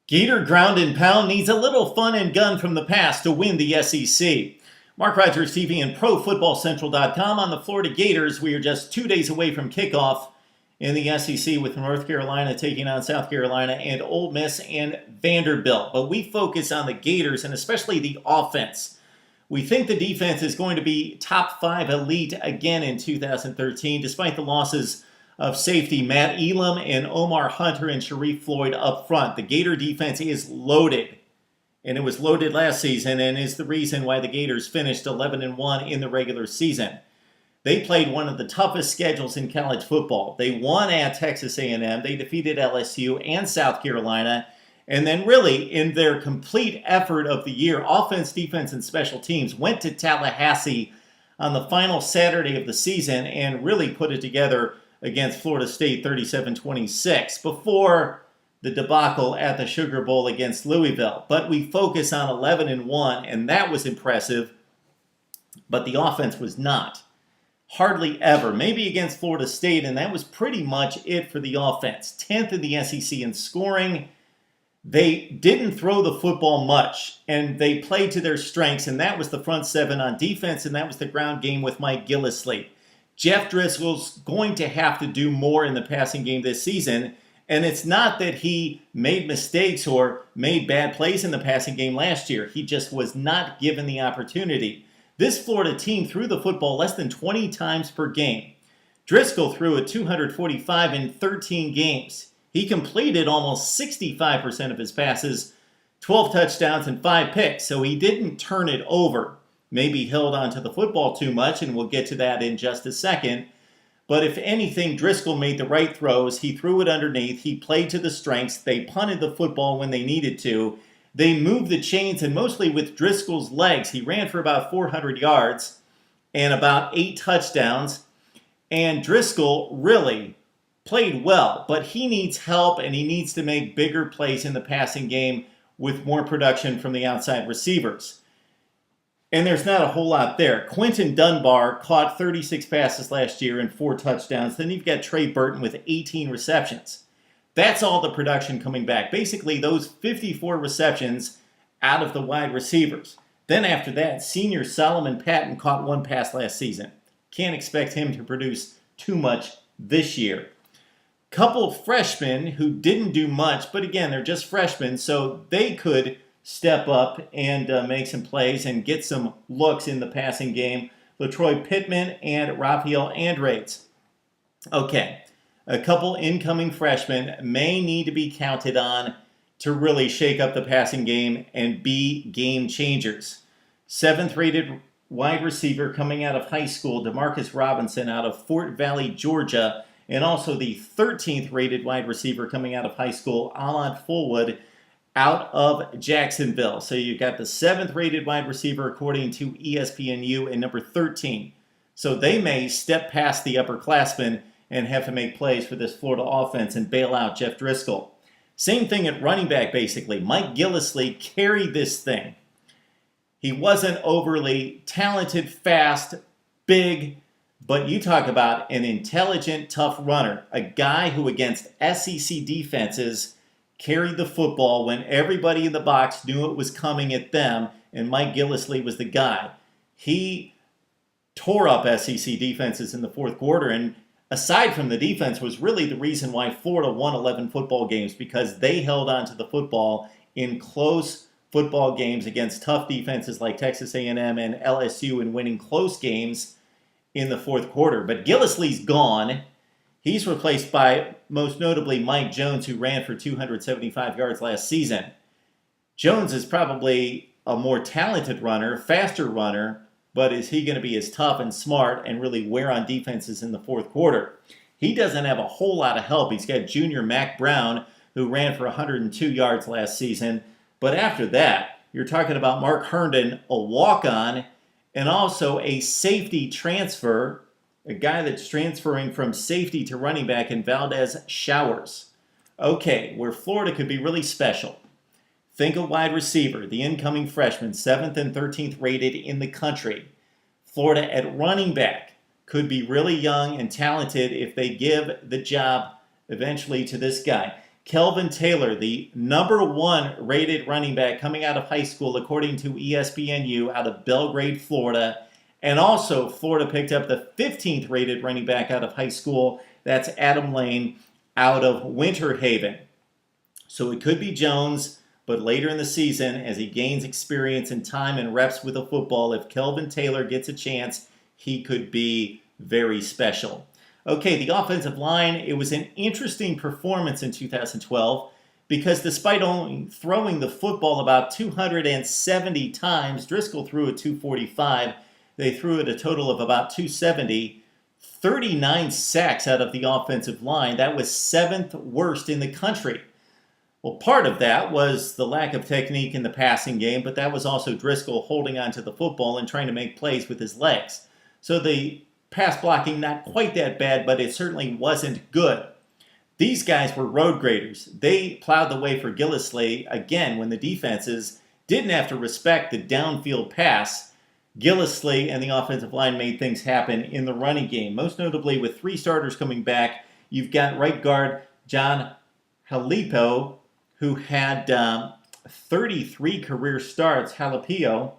Gator ground and pound needs a little fun and gun from the past to win the SEC. Mark Rogers TV and ProFootballCentral.com on the Florida Gators. We are just 2 days away from kickoff in the SEC with North Carolina taking on South Carolina and Ole Miss and Vanderbilt. But we focus on the Gators and especially the offense. We think the defense is going to be top 5 elite again in 2013, despite the losses of safety Matt Elam and Omar Hunter and Sharif Floyd up front. The Gator defense is loaded, and it was loaded last season and is the reason why the Gators finished 11-1 in the regular season. They played one of the toughest schedules in college football. They won at Texas A&M, they defeated LSU and South Carolina, and then really in their complete effort of the year, offense, defense, and special teams, went to Tallahassee on the final Saturday of the season and really put it together against Florida State 37-26 before the debacle at the Sugar Bowl against Louisville. But we focus on 11-1, and that was impressive, but the offense was not. Hardly ever. Maybe against Florida State, and that was pretty much it for the offense. 10th in the SEC in scoring. They didn't throw the football much, and they played to their strengths, and that was the front seven on defense, and that was the ground game with Mike Gillislee. Jeff Driskel's going to have to do more in the passing game this season, and it's not that he made mistakes or made bad plays in the passing game last year. He just was not given the opportunity. This Florida team threw the football less than 20 times per game. Driskel threw it 245 in 13 games. He completed almost 65% of his passes, 12 touchdowns and 5 picks, so he didn't turn it over. Maybe held onto the football too much, and we'll get to that in just a second. But if anything, Driskel made the right throws. He threw it underneath. He played to the strengths. They punted the football when they needed to. They moved the chains, and mostly with Driskel's legs. He ran for about 400 yards and about 8 touchdowns. And Driskel really played well, but he needs help, and he needs to make bigger plays in the passing game with more production from the outside receivers. And there's not a whole lot there. Quinton Dunbar caught 36 passes last year and 4 touchdowns. Then you've got Trey Burton with 18 receptions. That's all the production coming back. Basically, those 54 receptions out of the wide receivers. Then after that, senior Solomon Patton caught 1 pass last season. Can't expect him to produce too much this year. Couple freshmen who didn't do much, but again, they're just freshmen, so they could step up and make some plays and get some looks in the passing game. LaTroy Pittman and Rafael Andrades. Okay, a couple incoming freshmen may need to be counted on to really shake up the passing game and be game changers. 7th rated wide receiver coming out of high school, Demarcus Robinson out of Fort Valley, Georgia, and also the 13th rated wide receiver coming out of high school, Ahmad Fullwood, out of Jacksonville. So you've got the 7th rated wide receiver according to ESPNU and number 13. So they may step past the upperclassmen and have to make plays for this Florida offense and bail out Jeff Driskel. Same thing at running back, basically. Mike Gillislee carried this thing. He wasn't overly talented, fast, big, but you talk about an intelligent, tough runner. A guy who against SEC defenses carried the football when everybody in the box knew it was coming at them, and Mike Gillislee was the guy. He tore up SEC defenses in the fourth quarter, and aside from the defense, was really the reason why Florida won 11 football games, because they held on to the football in close football games against tough defenses like Texas A&M and LSU and winning close games in the fourth quarter. But Gillislee's gone. He's replaced by, most notably, Mike Jones, who ran for 275 yards last season. Jones is probably a more talented runner, faster runner, but is he going to be as tough and smart and really wear on defenses in the fourth quarter? He doesn't have a whole lot of help. He's got junior Mack Brown, who ran for 102 yards last season. But after that, you're talking about Mark Herndon, a walk-on, and also a safety transfer, a guy that's transferring from safety to running back in Valdez Showers. Okay, where Florida could be really special. Think of wide receiver, the incoming freshman, 7th and 13th rated in the country. Florida at running back could be really young and talented if they give the job eventually to this guy. Kelvin Taylor, the #1 rated running back coming out of high school, according to ESPNU, out of Belgrade, Florida. And also, Florida picked up the 15th rated running back out of high school. That's Adam Lane out of Winter Haven. So it could be Jones, but later in the season, as he gains experience and time and reps with the football, if Kelvin Taylor gets a chance, he could be very special. Okay, the offensive line, it was an interesting performance in 2012 because despite only throwing the football about 270 times, Driskel threw it 245. They threw it a total of about 270. 39 sacks out of the offensive line. That was 7th worst in the country. Well, part of that was the lack of technique in the passing game, but that was also Driskel holding onto the football and trying to make plays with his legs. So the pass blocking, not quite that bad, but it certainly wasn't good. These guys were road graders. They plowed the way for Gillislee, again, when the defenses didn't have to respect the downfield pass. Gillislee and the offensive line made things happen in the running game, most notably with 3 starters coming back. You've got right guard John Halapio, who had 33 career starts, Halapio,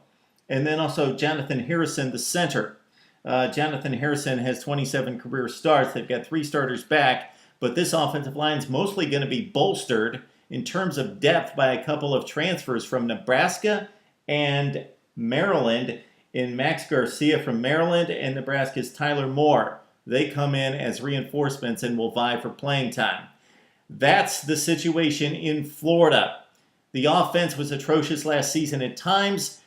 and then also Jonathan Harrison, the center. Jonathan Harrison has 27 career starts. They've got 3 starters back, but this offensive line is mostly going to be bolstered in terms of depth by a couple of transfers from Nebraska and Maryland, in Max Garcia from Maryland and Nebraska's Tyler Moore. They come in as reinforcements and will vie for playing time. That's the situation in Florida. The offense was atrocious last season at times.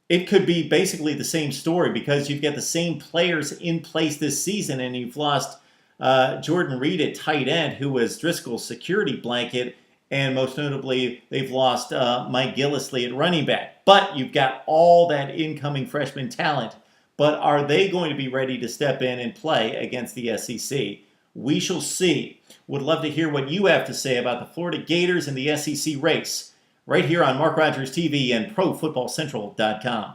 It could be basically the same story because you've got the same players in place this season, and you've lost Jordan Reed at tight end, who was Driskel's security blanket, and most notably, they've lost Mike Gillislee at running back. But you've got all that incoming freshman talent. But are they going to be ready to step in and play against the SEC? We shall see. Would love to hear what you have to say about the Florida Gators and the SEC race right here on Mark Rogers TV and ProFootballCentral.com.